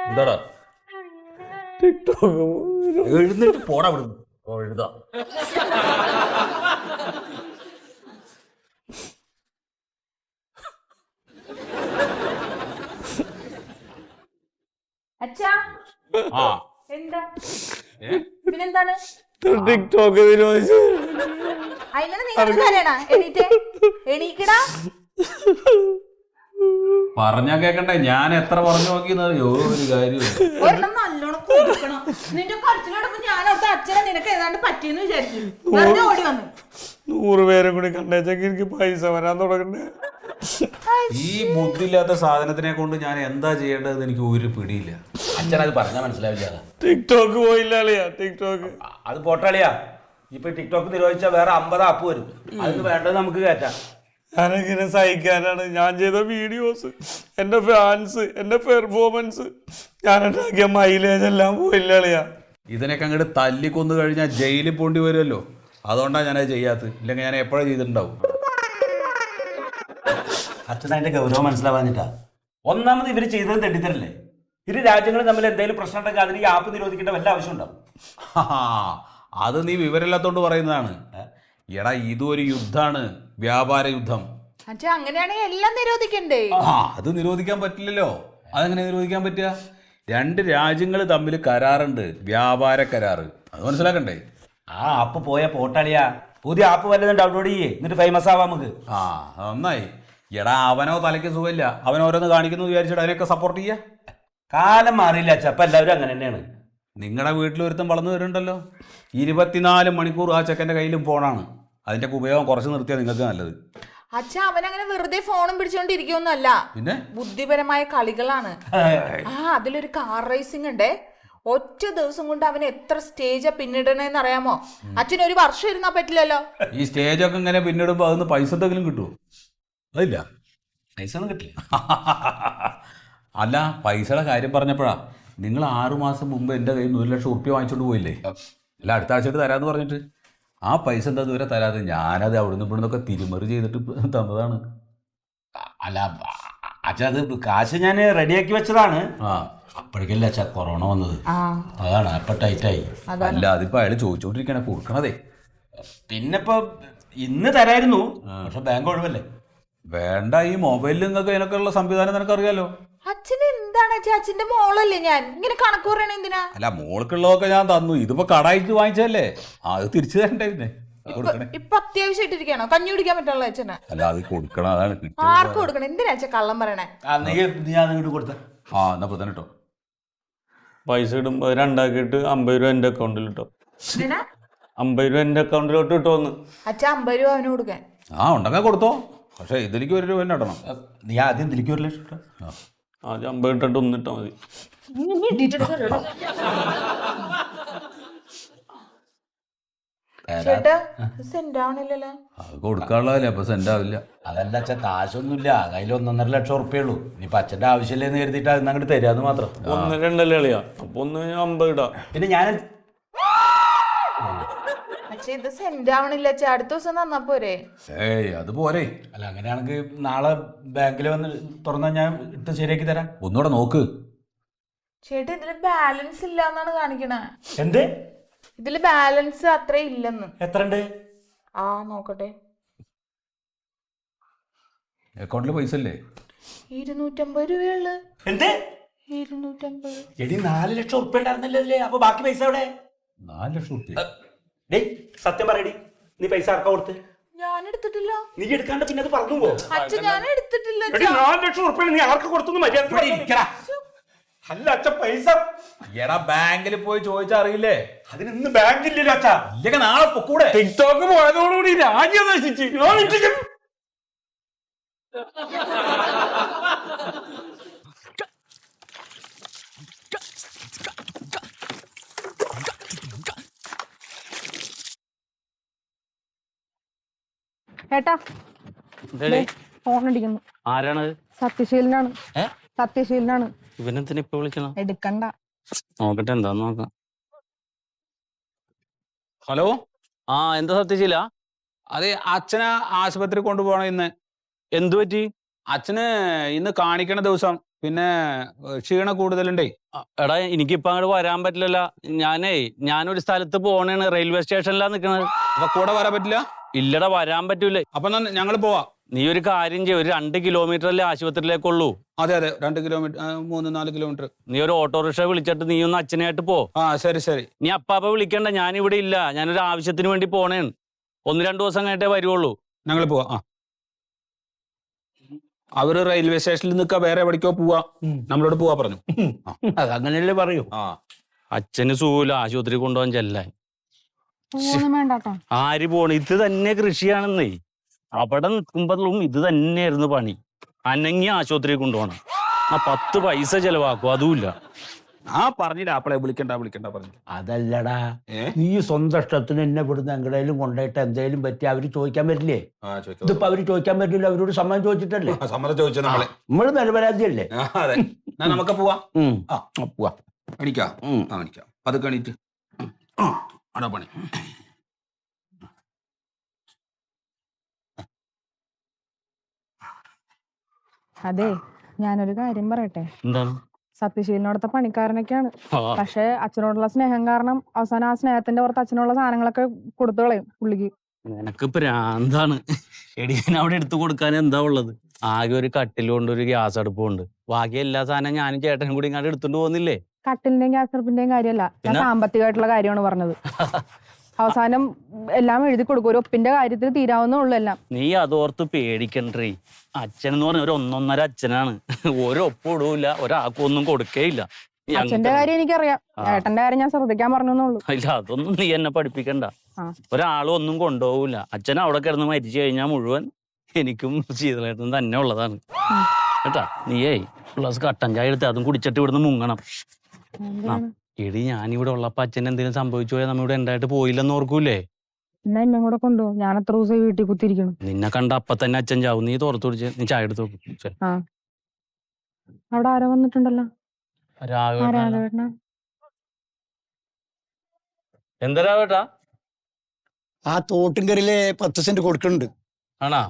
എന്താടാ എഴുന്നേറ്റ് പോടാ അവിടുന്ന്. എഴുതാ അച്ഛാ ആ എന്താ പിന്നെന്താണ് ടിക്ടോക്ക് നിരോധിച്ചു. അതിനാണ് നിങ്ങൾ കരയണ? എണീറ്റേ, എണീക്കടാ. പറഞ്ഞാ കേക്കണ്ടേ? ഞാൻ എത്ര പറഞ്ഞു നോക്കിയെന്നറിയോ? ഒരു കാര്യമില്ല. ഒരെണ്ണം നല്ലോണം കൊടുക്കണം. നിന്റെ കരച്ചിലോടൊപ്പം ഞാൻ അവിടുത്തെ അച്ഛനെ നിനക്ക് ഏതാണ്ട് പറ്റിയെന്ന് വിചാരിച്ചു. വെറുതെ ഓടി വന്നു. 100 പേരെ കൂടി കണ്ടേച്ചെങ്കിൽ എനിക്ക് പൈസ വരാൻ തുടങ്ങണ്ടേ? ഈ ബുദ്ധിയില്ലാത്ത സാധനത്തിനെ കൊണ്ട് ഞാൻ എന്താ ചെയ്യേണ്ടതെന്ന് എനിക്ക് ഒരു പിടിയില്ല. അച്ഛനത് പറഞ്ഞാൽ മനസ്സിലാവില്ല. ടിക്ടോക്ക് പോയില്ല അളിയാ. ടിക്ടോക്ക് അത് പോട്ടളിയാ. ഇപ്പൊ ടിക്ടോക്ക് നിരോധിച്ചാൽ വേറെ 50 ആപ്പ് വരും. അതിന് വേണ്ടത് നമുക്ക് കയറ്റാം. ഞാനെങ്ങനെ സഹിക്കാനാണ്? ഞാൻ ചെയ്ത വീഡിയോസ്, എൻ്റെ ഫാൻസ്, എൻ്റെ പെർഫോമൻസ്, ഞാൻ ഉണ്ടാക്കിയ മൈലേജ് എല്ലാം പോയില്ല അളിയാ. ഇതിനൊക്കെ അങ്ങോട്ട് തല്ലിക്കൊന്നു കഴിഞ്ഞാൽ ജയിലിൽ പോണ്ടി വരുമല്ലോ. അതുകൊണ്ടാണ് ഞാനത് ചെയ്യാത്തത്. ഇല്ലെങ്കിൽ ഞാൻ എപ്പോഴും ചെയ്തിട്ടുണ്ടാവും. അച്ഛൻ അതിന്റെ ഗൗരവം മനസ്സിലാവാഞ്ഞിട്ടാ. ഒന്നാമത് ഇവര് ചെയ്തത് തെറ്റിദ്ധരല്ലേ? ഇരു രാജ്യങ്ങൾ തമ്മിൽ എന്തെങ്കിലും പ്രശ്നം ഉണ്ടെങ്കിൽ അതിന് ഈ ആപ്പ് നിരോധിക്കേണ്ട വല്ല ആവശ്യം ഉണ്ടാവും. അത് നീ വിവരമില്ലാത്തോണ്ട് പറയുന്നതാണ്. എടാ ഇതൊരു യുദ്ധമാണ്, വ്യാപാര യുദ്ധം. അച്ഛാ അങ്ങനെയാണെങ്കിൽ എല്ലാം നിരോധിക്കണ്ടേ? അത് നിരോധിക്കാൻ പറ്റില്ലല്ലോ. അതെങ്ങനെ നിരോധിക്കാൻ പറ്റുക? 2 രാജ്യങ്ങൾ തമ്മിൽ കരാറുണ്ട്, വ്യാപാര കരാറ്. അത് മനസ്സിലാക്കണ്ടേ? ആ ആപ്പ് പോയ പോട്ടളിയാ. പുതിയ ആപ്പ് വല്ലതും ഡൗൺലോഡ് ചെയ്യേ, എന്നിട്ട് ഫേമസ് ആവാം നമുക്ക്. നന്നായി. എടാ അവനോ തലയ്ക്ക് സുഖമില്ല, അവൻ ഓരോന്ന് കാണിക്കുന്നു വിചാരിച്ചിട്ട് അതിനൊക്കെ സപ്പോർട്ട് ചെയ്യുക. കാലം മാറിയില്ല അച്ഛ. അപ്പൊ എല്ലാവരും അങ്ങനെ തന്നെയാണ്. നിങ്ങളുടെ വീട്ടിൽ ഒരുത്തം വളർന്നു വരുന്നുണ്ടല്ലോ. 24 മണിക്കൂർ ആ ചെക്കൻ്റെ കയ്യിലും ഫോണാണ്. അതിൻ്റെ ഉപയോഗം കുറച്ച് നിർത്തിയാൽ നിങ്ങൾക്ക് നല്ലത്. അച്ഛാ അവനങ്ങനെ വെറുതെ ഫോണും പിടിച്ചോണ്ടിരിക്കൊന്നുമല്ല. പിന്നെ ബുദ്ധിപരമായ കളികളാണ്. അതിലൊരു കാർ റേസിംഗ് ഉണ്ടേ. ഒറ്റ ദിവസം കൊണ്ട് അവൻ എത്ര സ്റ്റേജാ പിന്നിടണേന്ന് അറിയാമോ? അച്ഛൻ ഒരു വർഷം ഇരുന്നാ പറ്റില്ലല്ലോ. ഈ സ്റ്റേജൊക്കെ ഇങ്ങനെ പിന്നിടുമ്പോൾ അതിന് പൈസ എന്തെങ്കിലും കിട്ടുമോ? അതില്ല, പൈസ ഒന്നും കിട്ടില്ല. അല്ല, പൈസയുടെ കാര്യം പറഞ്ഞപ്പോഴാ, നിങ്ങൾ 6 മാസം മുമ്പ് എൻ്റെ കയ്യിൽ നിന്ന് 1 ലക്ഷം ഉറുപ്പ്യ വാങ്ങിച്ചോണ്ട് പോയില്ലേ? അല്ല, അടുത്ത ആഴ്ചയായിട്ട് തരാമെന്ന് പറഞ്ഞിട്ട് ആ പൈസ എന്താ ഇതുവരെ തരാതെ? ഞാനത് അവിടുന്ന് ഇവിടുന്നൊക്കെ തിരിമറി ചെയ്തിട്ട് തന്നതാണ്. അല്ല അച്ഛാ, അത് കാശ് ഞാൻ റെഡിയാക്കി വെച്ചതാണ്. ആ അപ്പോഴേക്കല്ലേ അച്ഛാ കൊറോണ വന്നത്. അതാണ് അപ്പൊ ടൈറ്റായി. അല്ല, അതിപ്പോ അയാൾ ചോദിച്ചോണ്ടിരിക്കണേ കൊടുക്കണതേ. പിന്നെ ഇപ്പൊ ഇന്ന് തരായിരുന്നു, പക്ഷെ ബാങ്ക് ഒഴിവല്ലേ. വേണ്ട, ഈ മൊബൈലിൽ നിങ്ങൾക്ക് അതിനൊക്കെയുള്ള സംവിധാനം നിനക്കറിയാലോ. അച്ഛന് എന്താണ് അച്ഛാ? അച്ഛന്റെ മോളല്ലേ ഞാൻ, ഇങ്ങനെ കണക്ക് പറയണ എന്തിനാ? അല്ല, മോൾക്കുള്ളതൊക്കെ ഞാൻ തന്നു. ഇതിപ്പോ കടായിട്ട് വാങ്ങിച്ചല്ലേ, അത് തിരിച്ചു തരണ്ടേ? പിന്നെ കൊടുക്കണേ. ഇപ്പൊ അത്യാവശ്യമായിട്ടിരിക്കണോ? കഞ്ഞി കുടിക്കാൻ പറ്റുള്ള അച്ഛനെ? അല്ല, അത് കൊടുക്കണം. അതാണ് ആർക്ക് കൊടുക്കണം? എന്തിനാ അച്ഛാ കള്ളം പറയണേ? ഞാൻ നിങ്ങോട്ട് കൊടുത്ത എന്നാ ഇപ്പൊ തന്നെ കേട്ടോ. പൈസ ഇടുമ്പോ 2 ആക്കിയിട്ട് 50 രൂപ എൻ്റെ അക്കൗണ്ടിൽ ഇട്ടോ. 50 രൂപ എൻ്റെ അക്കൗണ്ടിലോട്ട് ഇട്ടോന്ന്. അച്ഛാ 50 രൂപ അവന് കൊടുക്കാൻ. ഉണ്ടെങ്കിൽ കൊടുത്തോ. പക്ഷെ ഇതിലേക്ക് 1 രൂപ തന്നെ ഇടണം. നീ ആദ്യം ഇതിലേക്ക് 1 ലക്ഷം. ആദ്യം 50 ഇട്ടിട്ട് 1 ഇട്ടാ മതി. ചേട്ടാ സെന്റ് ആവണില്ലല്ലോ. അത് കൊടുക്കാനുള്ളതല്ലേ, അപ്പൊ സെന്റ് ആവില്ല. അതല്ല അച്ഛാ, കാശൊന്നുമില്ല കയ്യിൽ. 1.5 ലക്ഷം ഉറുപ്പയുള്ളൂ. ഇനിയിപ്പൊ അച്ഛന്റെ ആവശ്യമില്ലെന്ന് കരുതിയിട്ട് അത് അങ്ങോട്ട് തരാന്ന് മാത്രം. 1 2 അല്ലേ അളിയാ? അപ്പൊ 1 50 ഇടാം. പിന്നെ ഞാൻ അച്ഛൻ ഇത് സെന്റ് ആവണില്ല അച്ഛൻ, അടുത്ത ദിവസം തന്നാ പോരെ? ഏയ് അത് പോരെ. അല്ല അങ്ങനെയാണെങ്കിൽ നാളെ ബാങ്കിൽ വന്ന് തുറന്നാൽ ഞാൻ ഇട്ട് ശരിയാക്കി തരാം. ഒന്നുകൂടെ നോക്ക്. ചേട്ടാ ഇതില് ബാലൻസ് ഇല്ല എന്നാണ് കാണിക്കണേ. എന്ത്? ഇതില് ബാലൻസ് അത്ര ഇല്ലെന്ന്. എത്ര ഉണ്ട്? ആ നോക്കട്ടെ. അക്കൗണ്ടിൽ പൈസ ഇല്ലേ? 250 രൂപയുള്ളു. എന്ത്? 250. എടി 4 ലക്ഷം ഉറുപ്പ ഉണ്ടായിരുന്നല്ലേ? അപ്പൊ ബാക്കി പൈസ എവിടെ? 4 ലക്ഷം റുപ്യ. ഡേയ് സത്യം പറയടി, നീ പൈസ ആർക്കാ കൊടുത്ത്? ഞാൻ എടുത്തിട്ടില്ല. നീ എടുക്കാണ്ട് പിന്നെ അത് പറഞ്ഞു പോ. അച്ഛൻ ഞാൻ എടുത്തിട്ടില്ല. എടി 4 ലക്ഷം ഉറുപ്പ നീ ആർക്ക് കൊടുത്തു? മര്യാദ. അല്ല അച്ഛ പൈസ എടാ ബാങ്കിൽ പോയി ചോദിച്ചാ അറിയില്ലേ? അതിന് ബാങ്കില്ലല്ലോ അച്ഛാ. ഇല്ലെങ്കിൽ നാളെ പൊക്കൂടെ? ടിക്ടോക്ക് പോയതോടുകൂടി രാജ്യം നശിച്ചു. ഏട്ടാ ഫോൺ അടിക്കുന്നു. ആരാണ്? സത്യശീലനാണ്. ഏ? സത്യശീലനാണ്. ഇവനെന്തിനാ ഇപ്പൊ വിളിക്കണം? എടുക്കണ്ട. നോക്കട്ടെ എന്താന്ന് നോക്കാം. ഹലോ, ആ എന്താ സത്യശീല? അതെ, അച്ഛനെ ആശുപത്രി കൊണ്ടുപോകണം ഇന്ന്. എന്തു പറ്റി? അച്ഛന് ഇന്ന് കാണിക്കണ ദിവസം, പിന്നെ ക്ഷീണം കൂടുതലുണ്ടേ. എടാ എനിക്കിപ്പോ അങ്ങോട്ട് വരാൻ പറ്റില്ലല്ലോ. ഞാനൊരു സ്ഥലത്ത് പോണേണ്, റെയിൽവേ സ്റ്റേഷനിലാ നിക്കണത്. അപ്പൊ കൂടെ വരാൻ പറ്റില്ല? ഇല്ലടാ വരാൻ പറ്റൂലേ. അപ്പൊ ഞങ്ങൾ പോവാ. നീ ഒരു കാര്യം ചെയ്യ, ഒരു 2 കിലോമീറ്ററല്ലേ ആശുപത്രിയിലേക്കുള്ളൂ. അതെ 2 കിലോമീറ്റർ, 3-4 കിലോമീറ്റർ. നീ ഒരു ഓട്ടോറിക്ഷ വിളിച്ചിട്ട് നീ ഒന്ന് അച്ഛനായിട്ട് പോ. ആ ശരി. നീ അപ്പാപ്പ വിളിക്കണ്ട, ഞാനിവിടെ ഇല്ല. ഞാനൊരു ആവശ്യത്തിന് വേണ്ടി പോണേണ്. 1-2 ദിവസം കഴിഞ്ഞിട്ടേ വരുവുള്ളൂ. ഞങ്ങൾ പോവാ. ആ അവര് റെയിൽവേ സ്റ്റേഷനിൽ നിൽക്കാ, വേറെ എവിടേക്കോ പോവാ. നമ്മളോട് പോവാ പറഞ്ഞു. അങ്ങനെയല്ലേ പറയൂ. ആ അച്ഛന് സുഖമില്ല, ആശുപത്രി കൊണ്ടുപോകാൻ ചെല്ലാൻ. ഒന്നും വേണ്ടാട്ടോ. ആര് പോണ്? ഇത് തന്നെ കൃഷിയാണെന്നേ. അവിടെ നിൽക്കുമ്പോഴും ഇത് തന്നെയായിരുന്നു പണി. അനങ്ങി ആശുപത്രി കൊണ്ടുപോകണം. ആ 10 പൈസ ചെലവാക്കും, അതുമില്ല. ആ പറഞ്ഞില്ല അപ്പളെ വിളിക്കണ്ട പറഞ്ഞു. അതല്ലടാ, നീ സ്വന്തം ഇഷ്ടത്തിന് എന്നെ ഇവിടുന്ന് എങ്ങടേലും കൊണ്ടുപോയിട്ട് എന്തെങ്കിലും പറ്റി അവര് ചോദിക്കാൻ പറ്റില്ലേ? ഇതിപ്പോ അവര് ചോദിക്കാൻ പറ്റില്ല, അവരോട് സമ്മതം ചോദിച്ചിട്ടല്ലേ? സമ്മതം ചോദിച്ചു നമ്മളെ. നമ്മള് നിരപരാധിയല്ലേ? അതെ, നമുക്ക് പോവാ. പോവാ. അടിക്കാം അത് കണിട്ട് അടാ പണി. അതെ, ഞാനൊരു കാര്യം പറയട്ടെ. എന്താണ്? സത്യശീലനോടത്തെ പണിക്കാരനൊക്കെയാണ്. പക്ഷെ അച്ഛനോടുള്ള സ്നേഹം കാരണം അവസാനം ആ സ്നേഹത്തിന്റെ പുറത്ത് അച്ഛനുള്ള സാധനങ്ങളൊക്കെ കൊടുത്തു കളയും പുള്ളിക്ക്. നിനക്ക് പ്രാന്താണ്. എടി ഞാൻ അവിടെ എടുത്തു കൊടുക്കാൻ എന്താ ഉള്ളത്? ആകെ ഒരു കട്ടിലുണ്ട്, ഒരു ഗ്യാസ് അടുപ്പുണ്ട്. ബാക്കി എല്ലാ സാധനം ഞാനും ചേട്ടനും കൂടി ഇങ്ങോട്ട് എടുത്തോണ്ട് പോകുന്നില്ലേ? കട്ടിലിന്റെയും ഗ്യാസ് അടുപ്പിന്റെയും കാര്യമല്ല, ഞാൻ സാമ്പത്തികമായിട്ടുള്ള കാര്യമാണ് പറഞ്ഞത്. അവസാനം എല്ലാം എഴുതി കൊടുക്കും. ഒരു ഒപ്പിന്റെ കാര്യത്തിൽ തീരാവുന്നുള്ളൂ എല്ലാം. നീ അതോർത്ത് പേടിക്കണ്ടേ. അച്ഛൻ എന്ന് പറഞ്ഞ ഒരു 1.5 അച്ഛനാണ്. ഒരൊപ്പം ഇടൂല, ഒരാൾക്കൊന്നും കൊടുക്കേയില്ല. അച്ഛന്റെ കാര്യം എനിക്കറിയാം, ഏട്ടന്റെ കാര്യം ഞാൻ ശ്രദ്ധിക്കാൻ പറഞ്ഞെന്നുള്ളൂ. ഇല്ല അതൊന്നും നീ എന്നെ പഠിപ്പിക്കണ്ട. ഒരാളും ഒന്നും കൊണ്ടുപോകൂല. അച്ഛൻ അവിടെ കിടന്ന് മരിച്ചു കഴിഞ്ഞാൽ മുഴുവൻ എനിക്കും ശീതളേട്ടനും തന്നെ ഉള്ളതാണ് കേട്ടാ. നീയേ ഗ്ലാസ് കട്ടൻ ചായ എടുത്ത് അതും കുടിച്ചിട്ട് ഇവിടുന്ന് മുങ്ങണം. എടി ഞാനിവിടെ ഉള്ളപ്പോ അച്ഛൻ എന്തെങ്കിലും സംഭവിച്ചു പോയാൽ നമ്മളിവിടെ ഉണ്ടായിട്ട് പോയില്ലെന്ന് ഓർക്കൂലേ? എന്നാ എന്നെ കൂടെ കൊണ്ടുപോകും. ഞാൻ എത്ര ദിവസം വീട്ടിൽ കുത്തിരിക്കണം. നിന്നെ കണ്ട അപ്പൊ തന്നെ അച്ഛൻ ചാവും. നീ തോർത്തു പിടിച്ച് നീ ചായ എടുത്ത് നോക്കും. അവിടെ ആരോ വന്നിട്ടുണ്ടല്ലോ. രാഘവേട്ടനാ? എന്താ രാഘവേട്ടാ? ആ തോട്ടുംകറിയിലെ 10 സെന്റ് കൊടുക്കുന്നുണ്ട്. ആണാ?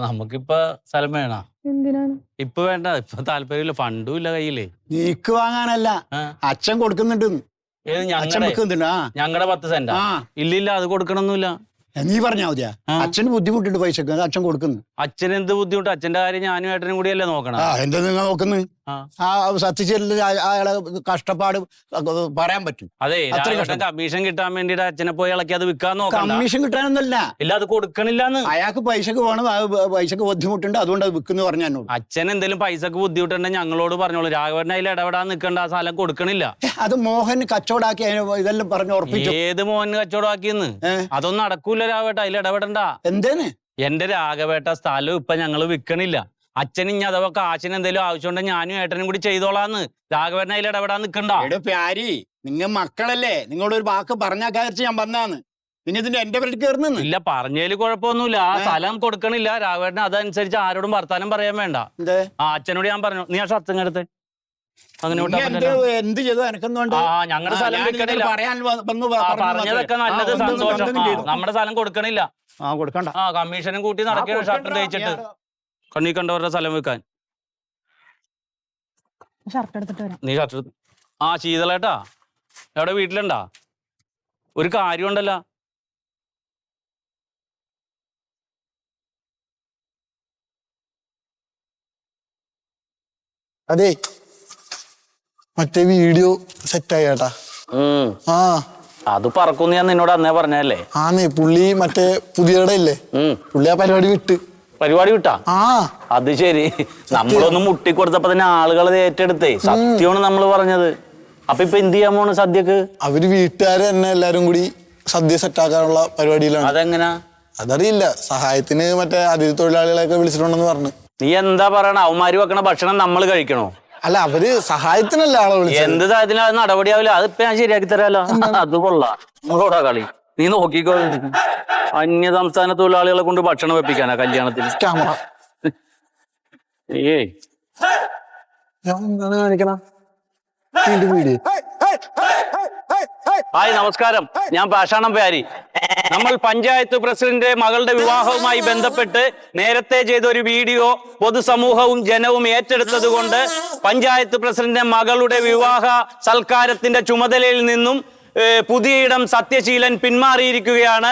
നമുക്കിപ്പ സ്ഥലം വേണ? എന്തിനാണ്? ഇപ്പൊ വേണ്ട, ഇപ്പൊ താല്പര്യമില്ല, ഫണ്ടും ഇല്ല കയ്യിലേ. നീക്ക് വാങ്ങാനല്ല, അച്ഛൻ കൊടുക്കുന്നുണ്ട്. ഞങ്ങളുടെ 10 സെന്റാ? ഇല്ലില്ല, അത് കൊടുക്കണമൊന്നുമില്ല. നീ പറഞ്ഞാ മതിയാ? അച്ഛന് ബുദ്ധിമുട്ടുണ്ട് പൈസക്ക്, അച്ഛൻ കൊടുക്കുന്നു. അച്ഛന് എന്ത് ബുദ്ധിമുട്ട്? അച്ഛന്റെ കാര്യം ഞാനും ഏട്ടനും കൂടിയല്ലേ നോക്കണം. എന്താ നിങ്ങൾ നോക്കുന്നത്? ആ സത്യശീല അയാളെ കഷ്ടപ്പാട് പറയാൻ പറ്റും. അതെ, കമ്മീഷൻ കിട്ടാൻ വേണ്ടിട്ട് അച്ഛനെ പോയി ഇളക്കി അത് വിൽക്കാൻ നോക്കാം. കമ്മീഷൻ കിട്ടാനൊന്നല്ല, ഇല്ല അത് കൊടുക്കണില്ലാന്ന്. അയാൾക്ക് പൈസക്ക് വേണം, പൈസക്ക് ബുദ്ധിമുട്ടുണ്ട്, അതുകൊണ്ട് അത് വിൽക്കുന്നു പറഞ്ഞു എന്നോട്. അച്ഛൻ എന്തെങ്കിലും പൈസക്ക് ബുദ്ധിമുട്ടുണ്ടെങ്കിൽ ഞങ്ങളോട് പറഞ്ഞോളൂ. രാഘവൻ അതിൽ ഇടപെടാൻ നിൽക്കേണ്ട, ആ സ്ഥലം കൊടുക്കണില്ല. അത് മോഹൻ കച്ചവടാക്കി ഇതെല്ലാം പറഞ്ഞു ഉറപ്പിച്ചു. ഏത് മോഹൻ കച്ചവടാക്കിയെന്ന്? അതൊന്നും നടക്കൂല രാഘവേട്ട, അതിൽ ഇടപെടണ്ട. എന്തേന്ന്? എന്റെ രാഘവേട്ട സ്ഥലം ഇപ്പൊ ഞങ്ങള് വിൽക്കണില്ല. അച്ഛൻ ഇനി അഥവാ കാശിന് എന്തെങ്കിലും ആവശ്യമുണ്ടെങ്കിൽ ഞാനും ഏട്ടനും കൂടി ചെയ്തോളാന്ന്. രാഘവേട്ടൻ അതിൽ ഇടപെടാൻ നിൽക്കണ്ട. പ്യാരി, നിങ്ങൾ മക്കളല്ലേ, നിങ്ങളൊരു വാക്ക് പറഞ്ഞാക്കാരിച്ച് ഞാൻ വന്നാന്ന്. പിന്നെ ഇതിന്റെ എന്റെ പേരിൽ കയറുന്നു. ഇല്ല, പറഞ്ഞതിൽ കുഴപ്പമൊന്നുമില്ല. ആ സ്ഥലം കൊടുക്കണില്ല. രാഘവേട്ടൻ അതനുസരിച്ച് ആരോടും വർത്താനം പറയാൻ വേണ്ട. ആ അച്ഛനോട് ഞാൻ പറഞ്ഞു. നീ ആ ഷർട്ട് എടുത്ത് അങ്ങനെ നീ വിട്ടാ എന്ത് പറ്റില്ല. എന്ത് ചെയ്തു എനക്കൊന്നുണ്ട് ആ ഞങ്ങളുടെ സ്ഥലം വിൽക്കണില്ല. പറഞ്ഞതൊക്കെ നല്ലത്, സന്തോഷം. നമ്മുടെ സ്ഥലം കൊടുക്കണില്ല. കൊടുക്കണ്ട. കമ്മീഷനും കൂട്ടി നടക്കുകയാണ് ഷർട്ടും തേച്ചിട്ട്. കണ്ണീ കണ്ടവരുടെ സ്ഥലം വെക്കാൻ. ഷർട്ട് എടുത്തിട്ട് വരാം. നീ ഷർട്ട് ശീതളേട്ടാ എവിടെ, വീട്ടിലുണ്ടാ? ഒരു കാര്യം ഉണ്ടല്ലോ. അതെ മറ്റേ വീഡിയോ സെറ്റായി ചേട്ടാ. ആ അത് പറക്കൂന്ന് ഞാൻ നിന്നോട് അന്നേ പറഞ്ഞല്ലേ. ആന്നേ പുള്ളി മറ്റേ പുതിയ ഇല്ലേ, പുള്ളി ആ പരിപാടി വിട്ടാ? അത് ശരി. നമ്മളൊന്ന് മുട്ടിക്കൊടുത്തപ്പോ തന്നെ ആളുകൾ ഏറ്റെടുത്തേ. സത്യമാണ് നമ്മൾ പറഞ്ഞത്. അപ്പൊ ഇപ്പൊ എന്ത് ചെയ്യാൻ പോണ് സദ്യക്ക്? അവര് വീട്ടുകാര് തന്നെ എല്ലാരും കൂടി സദ്യ സെറ്റാക്കാനുള്ള പരിപാടിയിലാണ്. അതെങ്ങനാ? അതറിയില്ല. സഹായത്തിന് മറ്റേ അതിഥി തൊഴിലാളികളെയൊക്കെ വിളിച്ചിട്ടുണ്ടെന്ന് പറഞ്ഞു. നീ എന്താ പറയണ? അവന്മാര് വെക്കണ ഭക്ഷണം നമ്മൾ കഴിക്കണോ? അല്ല, അവര് സഹായത്തിനല്ല ആളെ വിളിച്ചത്. എന്ത് സഹായത്തിനും അത് നടപടിയാവില്ല. അതിപ്പോ ഞാൻ ശരിയാക്കി തരാലോ. അത് കൊള്ളാം. നമ്മളോടാ കളി. നീ നോക്കിക്കോ. അന്യ സംസ്ഥാന തൊഴിലാളികളെ കൊണ്ട് ഭക്ഷണം വെപ്പിക്കാനാ കല്യാണത്തിന്? ഏയ് കാണിക്കണ ഹായ്, നമസ്കാരം. ഞാൻ പാഷാണം പ്യാരി. നമ്മൾ പഞ്ചായത്ത് പ്രസിഡന്റ് മകളുടെ വിവാഹവുമായി ബന്ധപ്പെട്ട് നേരത്തെ ചെയ്ത ഒരു വീഡിയോ പൊതുസമൂഹവും ജനവും ഏറ്റെടുത്തത് കൊണ്ട് പഞ്ചായത്ത് പ്രസിഡന്റ് മകളുടെ വിവാഹ സൽക്കാരത്തിന്റെ ചുമതലയിൽ നിന്നും പുതിയ ഇടം സത്യശീലൻ പിന്മാറിയിരിക്കുകയാണ്.